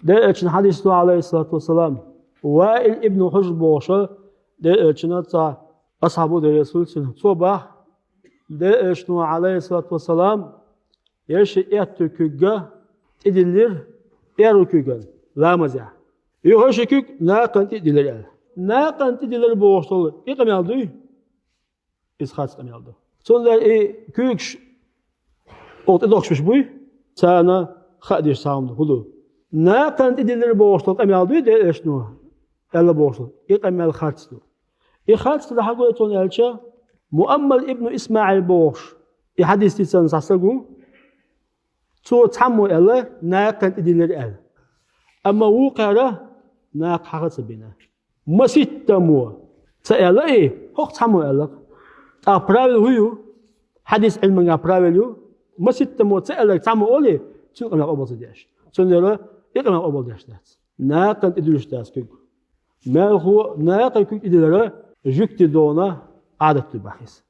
ده اتشن حديث عليه الصلاة والسلام وائل ابن حجر بوشة ده اتشن أصحابه ده رسول سنة صباح ده اتشن عليه الصلاة والسلام يشي اتكوغا تدلر ايروكوغا لا مزع يوشي كوك ناقن تدلر ناقن تدلر بوشة إيقام يالدو إسخاص قام يالدو sonra küyük ortada okşmuş bu. Sana xadir sağımdı hulu. Ne kanti dilleri boğuştuk emeldi de eşnu. Elle boğuştuk. İlk emel xarçtı. Xarçtı da hakkı eton elçe Muammal ibn İsmail boğuş. Hadis ditsen sasagu. Çoğu tammu elle ne kanti dilleri el. Ama bu kara ne xarçı bina. Masit tamu. Sa elle hok tammu elle. Правил huyu hadis ilmiga правилю маситта мо цэлэг цам оли чугна обоз дяш чонлера ягна обоз дяштац наакан идүштас күг мэлху наакан күг идэлера жүкти дона адатты бахис